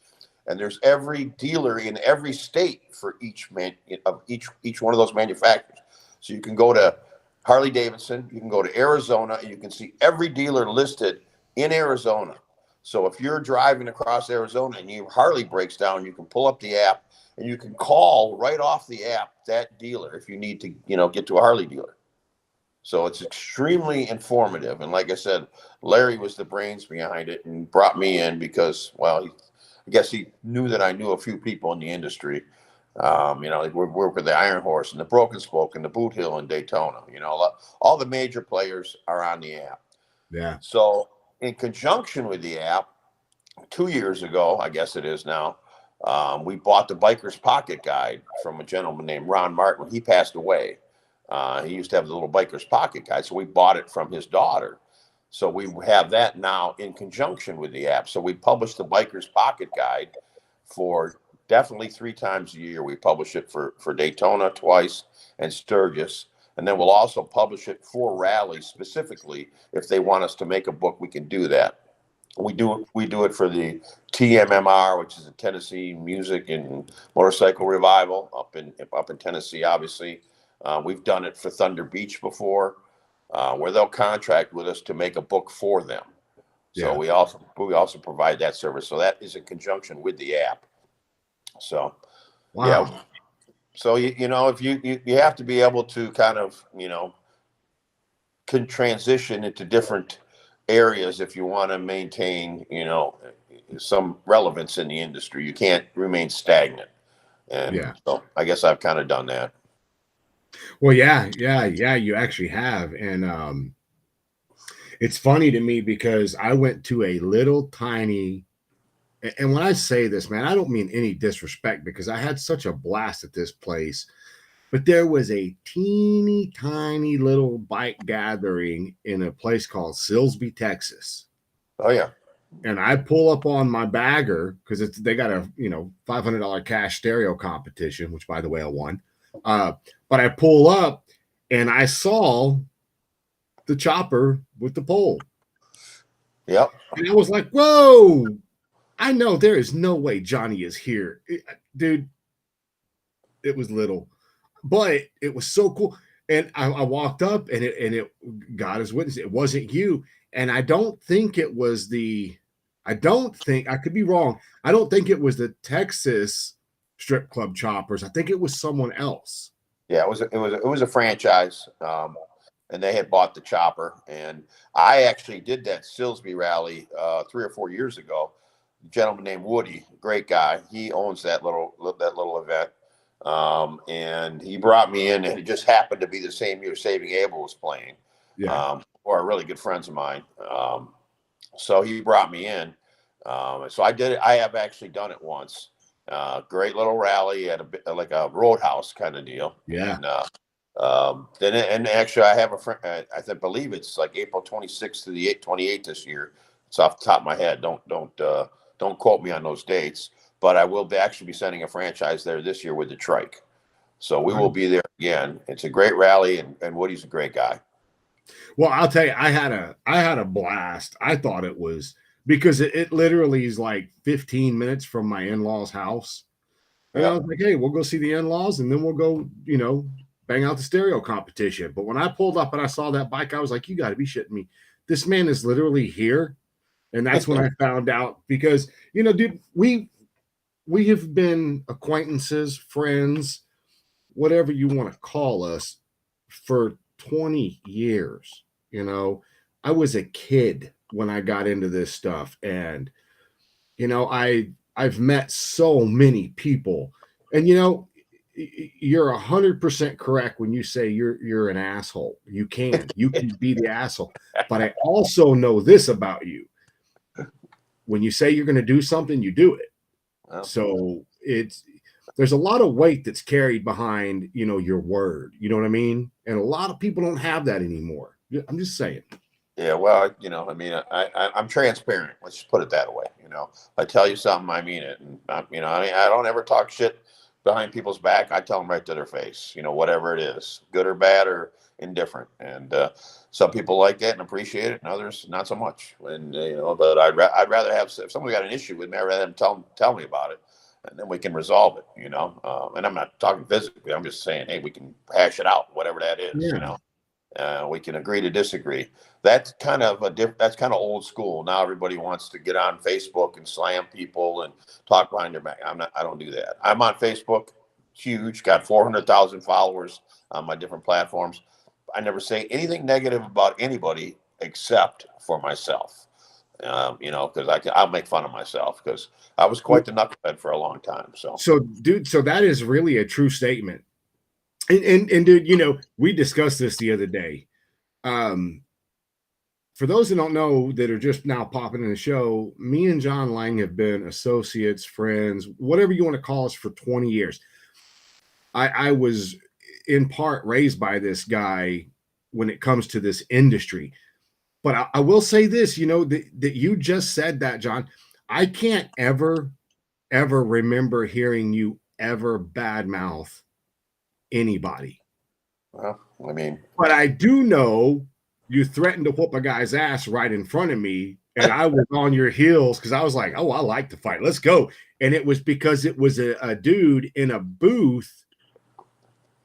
and there's every dealer in every state for each one of those manufacturers. So you can go to Harley Davidson, you can go to Arizona, and you can see every dealer listed in Arizona. So if you're driving across Arizona and your Harley breaks down, you can pull up the app and you can call right off the app that dealer if you need to, get to a Harley dealer. So it's extremely informative. And like I said, Larry was the brains behind it and brought me in because, well, I guess he knew that I knew a few people in the industry. We work with the Iron Horse and the Broken Spoke and the Boot Hill and Daytona. All the major players are on the app. Yeah. So in conjunction with the app, 2 years ago, I guess it is now, we bought the Biker's Pocket Guide from a gentleman named Ron Martin. He passed away. He used to have the little Biker's Pocket Guide, so we bought it from his daughter. So we have that now in conjunction with the app. So we publish the Biker's Pocket Guide for definitely 3 times a year. We publish it for Daytona twice and Sturgis. And then we'll also publish it for rallies specifically. If they want us to make a book, we can do that. We do it for the TMMR, which is the Tennessee Music and Motorcycle Revival up in Tennessee, obviously. We've done it for Thunder Beach before, where they'll contract with us to make a book for them. So we also provide that service. So that is in conjunction with the app. So, Wow. Yeah. So if you have to be able to kind of can transition into different areas if you want to maintain some relevance in the industry. You can't remain stagnant. And so I guess I've kind of done that. Well, yeah, you actually have. And it's funny to me because I went to a little tiny, and when I say this, man, I don't mean any disrespect because I had such a blast at this place, but there was a teeny tiny little bike gathering in a place called Silsbee, Texas. Oh yeah. And I pull up on my bagger because they got a $500 cash stereo competition, which by the way I won. But I pull up and I saw the chopper with the pole. Yep. And I was like, whoa, I know there is no way Johnny is here. Dude, it was little, but it was so cool. And I walked up and it God is witness, it wasn't you. And I don't think it was I could be wrong. I don't think it was the Texas strip club choppers. I think it was someone else. Yeah, it was a franchise. And they had bought the chopper. And I actually did that Silsbee rally 3 or 4 years ago. A gentleman named Woody, great guy. He owns that little event. And he brought me in, and it just happened to be the same year Saving Abel was playing. Or really good friends of mine. So he brought me in. So I did it. I have actually done it once. Great little rally at like a roadhouse kind of deal. Yeah. And And actually, I have a friend. Believe it's like April 26th to the 28th this year. It's off the top of my head. Don't quote me on those dates. But I will actually be sending a franchise there this year with the trike. So we will be there again. It's a great rally, and Woody's a great guy. Well, I'll tell you, I had a blast. I thought it was because it literally is like 15 minutes from my in-laws' house. And I was like, hey, we'll go see the in-laws and then we'll go, bang out the stereo competition. But when I pulled up and I saw that bike, I was like, you got to be shitting me. This man is literally here. And that's when I found out because, dude, we have been acquaintances, friends, whatever you want to call us, for 20 years. I was a kid when I got into this stuff. And, I've met so many people. And, you're 100% correct when you say you're an asshole. You can be the asshole. But I also know this about you. When you say you're going to do something, you do it. Wow. So there's a lot of weight that's carried behind, your word. You know what I mean? And a lot of people don't have that anymore. I'm just saying. Yeah, well, I'm transparent. Let's just put it that way. I tell you something, I mean it. And I don't ever talk shit behind people's back. I tell them right to their face. Whatever it is, good or bad or indifferent. And some people like that and appreciate it, and others not so much. And but I'd rather have, if somebody got an issue with me, I'd rather them tell me about it, and then we can resolve it. And I'm not talking physically. I'm just saying, hey, we can hash it out, whatever that is. Yeah. We can agree to disagree. That's kind of old school. Now everybody wants to get on Facebook and slam people and talk behind their back. I don't do that. I'm on Facebook, huge, got 400,000 followers on my different platforms. I never say anything negative about anybody except for myself. Because I'll make fun of myself because I was quite the knucklehead for a long time. So dude, that is really a true statement. And dude, we discussed this the other day. For those who don't know that are just now popping in the show, me and John Lange have been associates, friends, whatever you want to call us, for 20 years. I was in part raised by this guy when it comes to this industry. But I will say this, that you just said that, John. I can't ever remember hearing you ever badmouth anybody. Well, but I do know you threatened to whoop a guy's ass right in front of me, and I was on your heels because I was like, oh, I like to fight. Let's go. And it was because it was a dude in a booth,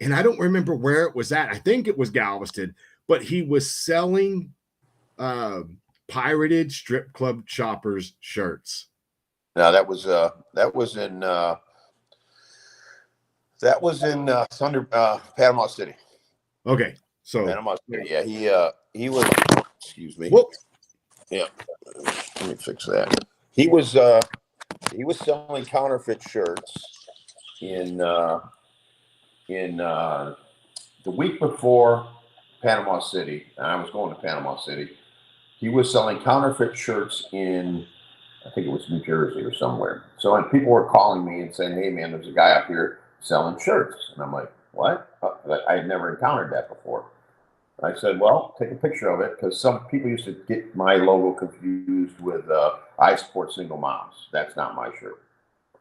and I don't remember where it was at. I think it was Galveston, but he was selling pirated strip club choppers shirts. Now that was in Thunder, Panama City. Okay, so Panama City. Yeah, he was. Excuse me. Whoop. Yeah, let me fix that. He was selling counterfeit shirts in the week before Panama City. And I was going to Panama City. He was selling counterfeit shirts in, I think it was New Jersey or somewhere. So and people were calling me and saying, hey, man, there's a guy up here selling shirts. And I'm like, what? I had never encountered that before. I said, well, take a picture of it because some people used to get my logo confused with I Support Single Moms. That's not my shirt.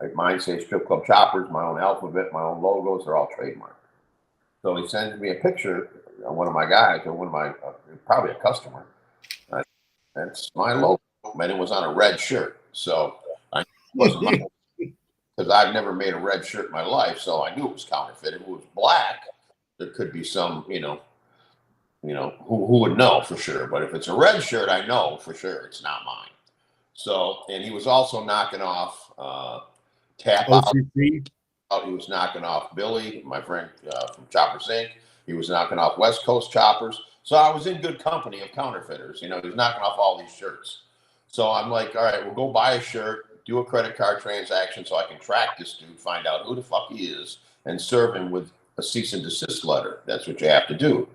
Like mine says Strip Club Choppers, my own alphabet, my own logos, they're all trademarked. So he sends me a picture of one of my guys, or one of my, probably a customer. That's my logo, and it was on a red shirt. So I wasn't mine because I've never made a red shirt in my life. So I knew it was counterfeit. If it was black, there could be some, who would know for sure. But if it's a red shirt, I know for sure it's not mine. So, and he was also knocking off Tap Out. He was knocking off Billy, my friend from Choppers Inc. He was knocking off West Coast Choppers. So I was in good company of counterfeiters. He was knocking off all these shirts. So I'm like, all right, we'll go buy a shirt, do a credit card transaction so I can track this dude, find out who the fuck he is, and serve him with a cease and desist letter. That's what you have to do.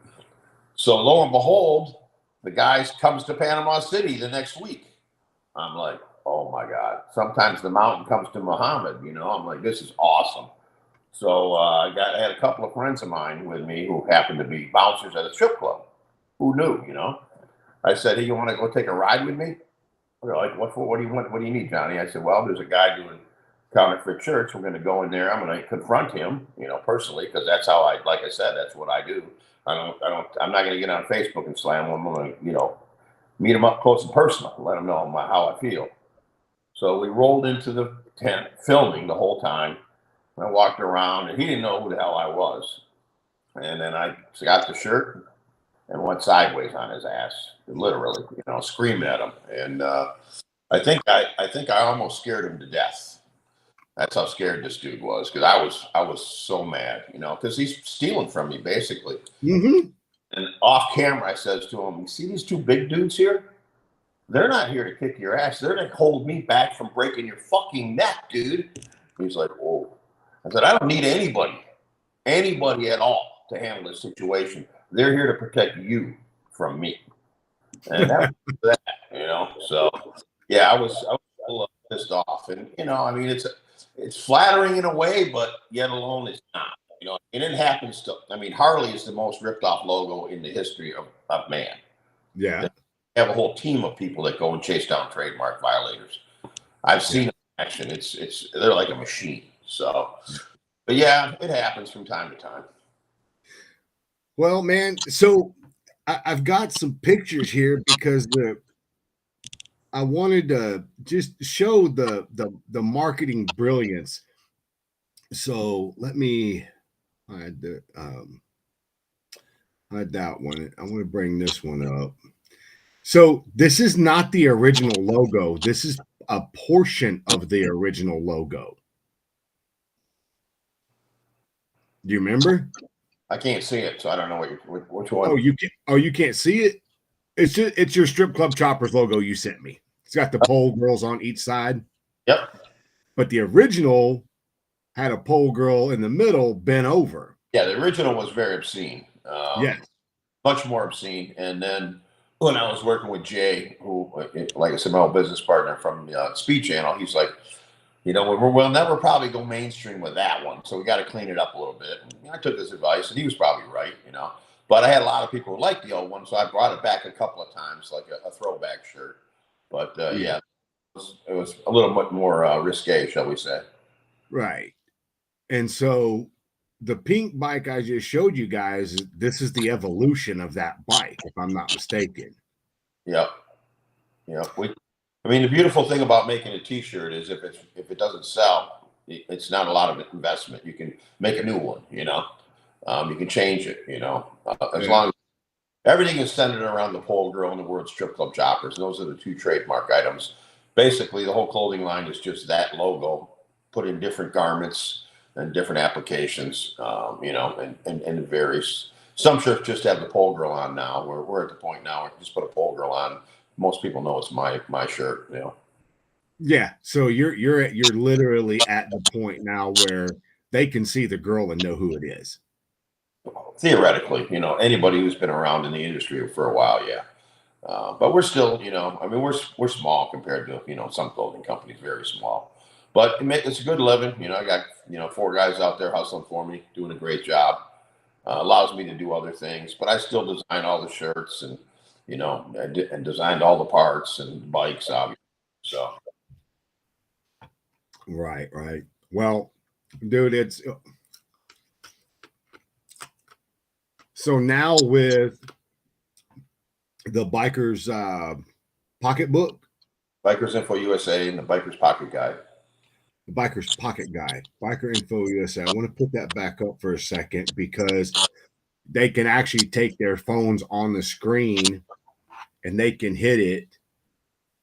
So lo and behold, the guy comes to Panama City the next week. I'm like, oh my God. Sometimes the mountain comes to Muhammad, I'm like, this is awesome. So I had a couple of friends of mine with me who happened to be bouncers at a strip club. Who knew, you know? I said, "Hey, you want to go take a ride with me?" They're like, "What for? What do you want? What do you need, Johnny?" I said, "Well, there's a guy doing counterfeit shirts. We're going to go in there. I'm going to confront him, you know, personally, because that's how I, like I said, that's what I do. I'm not going to get on Facebook and slam him. I'm going to, you know, meet him up close and personal, let him know how I feel." So we rolled into the tent, filming the whole time. I walked around, and he didn't know who the hell I was. And then I got the shirt and went sideways on his ass, literally, you know, screaming at him. And I think I almost scared him to death. That's how scared this dude was, because I was so mad, you know, because he's stealing from me basically. Mm-hmm. And off camera, I says to him, "You see these two big dudes here? They're not here to kick your ass. They're to hold me back from breaking your fucking neck, dude." He's like, "Whoa." I said, "I don't need anybody at all to handle this situation. They're here to protect you from me." And that was that, you know. So yeah, I was a little pissed off, and you know, I mean, it's flattering in a way, but yet alone it's not. You know, and it happens to. I mean, Harley is the most ripped off logo in the history of man. Yeah. They have a whole team of people that go and chase down trademark violators. I've seen it in action. It's they're like a machine. So, but yeah, it happens from time to time. Well, man, so I've got some pictures here because I wanted to just show the marketing brilliance. So let me hide hide that one. I want to bring this one up. So this is not the original logo. This is a portion of the original logo. Do you remember? I can't see it, so I don't know which Oh, one. you can't see it. It's your strip club choppers logo you sent me. It's got the pole girls on each side, Yep. but the original had a pole girl in the middle bent over. Yeah, the original was very obscene. Yes. Much more obscene. And then when I was working with Jay, who, like I said, my old business partner from the Speed Channel, he's like, you know, we'll never probably go mainstream with that one, so we got to clean it up a little bit. And I took his advice, and he was probably right, you know. But I had a lot of people who liked the old one, so I brought it back a couple of times, like a throwback shirt. But Yeah. yeah, it was a little bit more risque, shall we say? Right. And so the pink bike I just showed you guys, this is the evolution of that bike, if I'm not mistaken. Yep. Yeah, I mean, the beautiful thing about making a T-shirt is if it doesn't sell, it's not a lot of investment. You can make a new one. You know, you can change it. You know, as Yeah. long as everything is centered around the pole girl and the word strip club choppers. Those are the two trademark items. Basically, the whole clothing line is just that logo put in different garments and different applications. You know, and it varies. Some shirts just have the pole girl on now. We're at the point now where you just put a pole girl on. Most people know it's my shirt. You know. Yeah. So you're literally at the point now where they can see the girl and know who it is. Theoretically, you know, anybody who's been around in the industry for a while, yeah. But we're still, you know, I mean, we're small compared to, you know, some clothing companies, very small. But it's a good living. You know, I got, you know, four guys out there hustling for me, doing a great job. Allows me to do other things, but I still design all the shirts and, you know, and designed all the parts and bikes, obviously. So Right, right. Well, dude, it's so now with the biker's pocketbook, Bikers Info USA and the Bikers Pocket Guide. the biker's pocket guide, Biker Info USA. I want to put that back up for a second because they can actually take their phones on the screen and they can hit it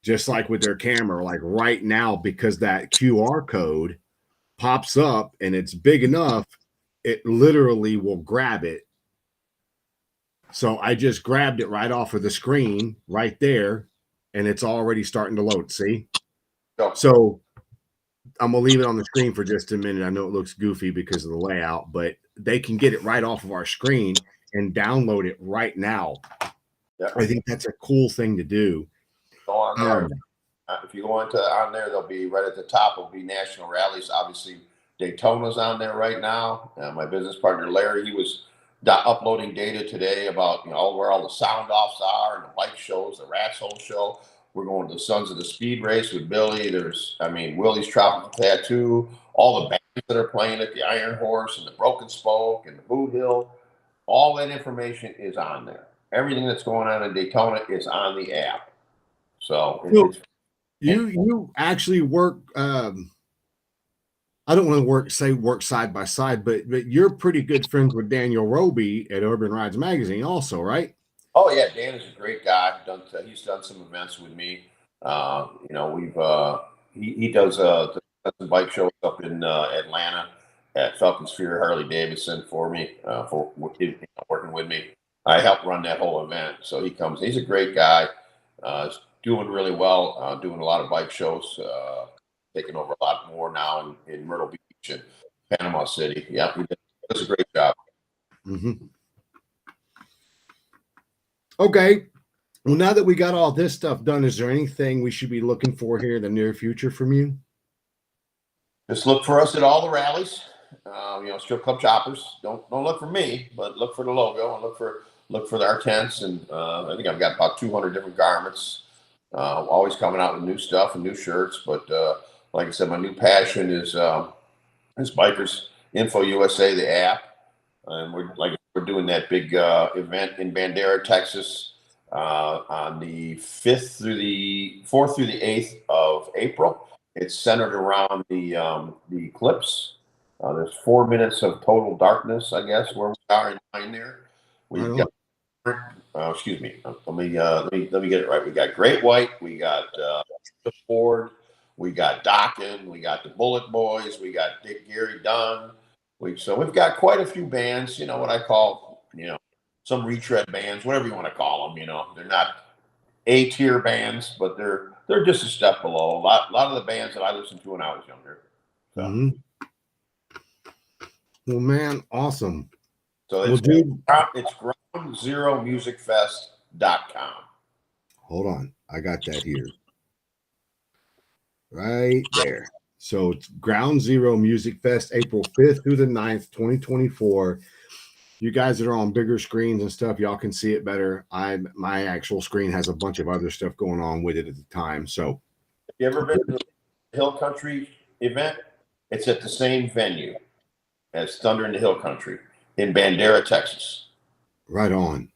just like with their camera, like right now, because that QR code pops up and it's big enough, it literally will grab it. So I just grabbed it right off of the screen right there, and it's already starting to load. See? So, So I'm gonna leave it on the screen for just a minute. I know it looks goofy because of the layout, but they can get it right off of our screen and download it right now. yeah, I think that's a cool thing to do. go on there. Um, If you go into on there, they'll be right at the top. Will be national rallies. Obviously, Daytona's on there right now. My business partner Larry, he was uploading data today about where all the sound offs are and the bike shows, the Rats Hole show. We're going to the Sons of the Speed Race with Billy. Willie's Tropical Tattoo, all the bands that are playing at the Iron Horse and the Broken Spoke and the Boot Hill. All that information is on there. Everything that's going on in Daytona is on the app. So you actually work. I don't want to work side by side, but you're pretty good friends with Daniel Roby at Urban Rides Magazine, also, right? Oh yeah, Dan is a great guy. He's done some events with me. We've he does some bike shows up in Atlanta at Falcon Sphere Harley Davidson for me for working with me. I help run that whole event, so he comes. He's a great guy. He's doing really well. Doing a lot of bike shows. Taking over a lot more now in Myrtle Beach and Panama City. Yeah, he does a great job. Mm-hmm. Okay. Well, now that we got all this stuff done, is there anything we should be looking for here in the near future from you? Just look for us at all the rallies. Strip Club Choppers. Don't look for me, but look for the logo and look for our tents. And I think I've got about 200 different garments. Always coming out with new stuff and new shirts. But like I said, my new passion is Bikers Info USA, the app, and we're doing that big event in Bandera, Texas, on the 4th through the 8th of April. It's centered around the eclipse. There's 4 minutes of total darkness, I guess, where we are in line there. We've got. Excuse me. Let me get it right. We got Great White. We got Ford. We got Dokken. We got the Bullet Boys. We got Dick Gary Dunn. So we've got quite a few bands. What I call some retread bands, whatever you want to call them. They're not A-tier bands, but they're just a step below. A lot of the bands that I listened to when I was younger. So. Mm-hmm. Well, man, awesome. So it's groundzeromusicfest.com. Hold on. I got that here. Right there. So it's Ground Zero Music Fest, April 5th through the 9th, 2024. You guys that are on bigger screens and stuff, y'all can see it better. My actual screen has a bunch of other stuff going on with it at the time. So have you ever been to the Hill Country event? It's at the same venue as Thunder in the Hill Country in Bandera, Texas. Right on.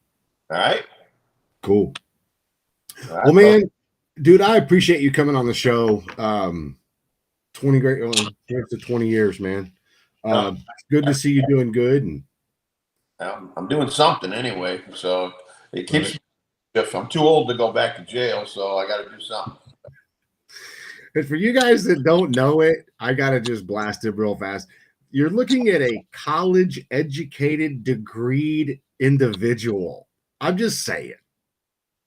All right. Cool. All right, well, man, dude, I appreciate you coming on the show. 20 to 20 years, man. Good to see you doing good. And I'm doing something anyway. So it keeps me. If I'm too old to go back to jail, so I got to do something. And for you guys that don't know it, I got to just blast it real fast. You're looking at a college-educated, degreed individual. I'm just saying.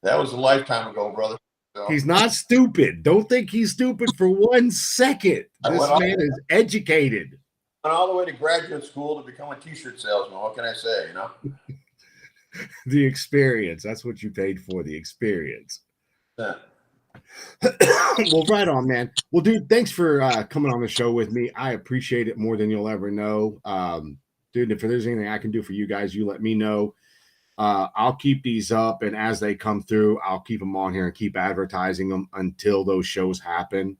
That was a lifetime ago, brother. So. He's not stupid. Don't think he's stupid for 1 second. This man is educated. Went all the way to graduate school to become a T-shirt salesman. What can I say, The experience. That's what you paid for, the experience. Yeah. Well, right on, man. Well, dude, thanks for coming on the show with me. I appreciate it more than you'll ever know. Dude, if there's anything I can do for you guys, you let me know. I'll keep these up, and as they come through, I'll keep them on here and keep advertising them until those shows happen.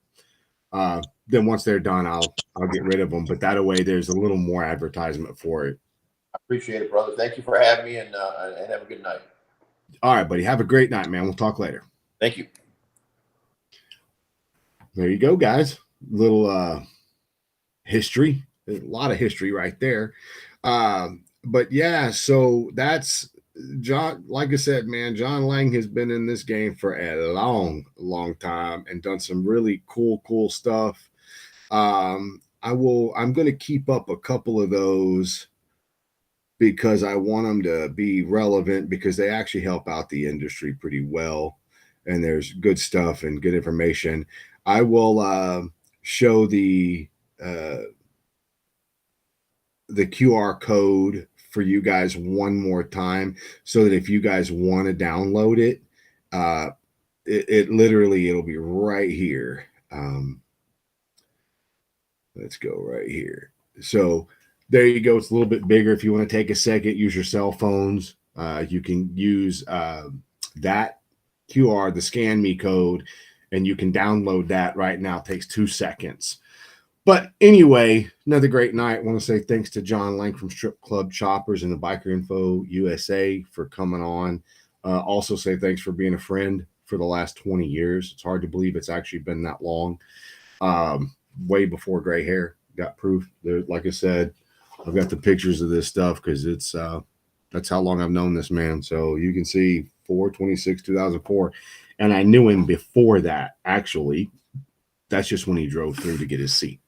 Then once they're done, I'll get rid of them. But that way, there's a little more advertisement for it. I appreciate it, brother. Thank you for having me, and have a good night. All right, buddy. Have a great night, man. We'll talk later. Thank you. There you go, guys. Little history. There's a lot of history right there. But yeah, so that's John. Like I said, man, John Lange has been in this game for a long, long time and done some really cool stuff. I'm going to keep up a couple of those because I want them to be relevant, because they actually help out the industry pretty well. And there's good stuff and good information. I will show the QR code for you guys one more time, so that if you guys want to download it, it literally, it'll be right here. Let's go right here. So there you go. It's a little bit bigger. If you want to take a second, use your cell phones. You can use that QR, the scan me code, and you can download that right now. It takes 2 seconds. But anyway, another great night. I want to say thanks to John Lange from Strip Club Choppers and the Biker Info USA for coming on. Also say thanks for being a friend for the last 20 years. It's hard to believe it's actually been that long. Way before gray hair. Got proof. Like I said, I've got the pictures of this stuff because it's that's how long I've known this man. So you can see 4/26/2004, and I knew him before that. Actually, that's just when he drove through to get his seat.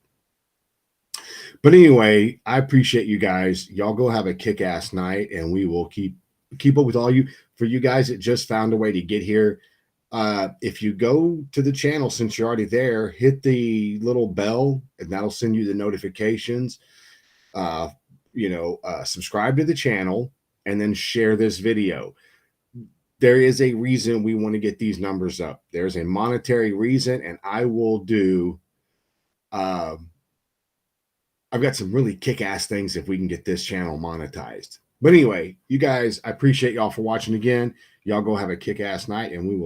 But anyway, I appreciate you guys. Y'all go have a kick-ass night, and we will keep up with all you. For you guys that just found a way to get here, if you go to the channel, since you're already there, hit the little bell, and that'll send you the notifications. Subscribe to the channel, and then share this video. There is a reason we want to get these numbers up. There's a monetary reason, and I will do. I've got some really kick-ass things if we can get this channel monetized. But anyway, you guys, I appreciate y'all for watching again. Y'all go have a kick-ass night, and we will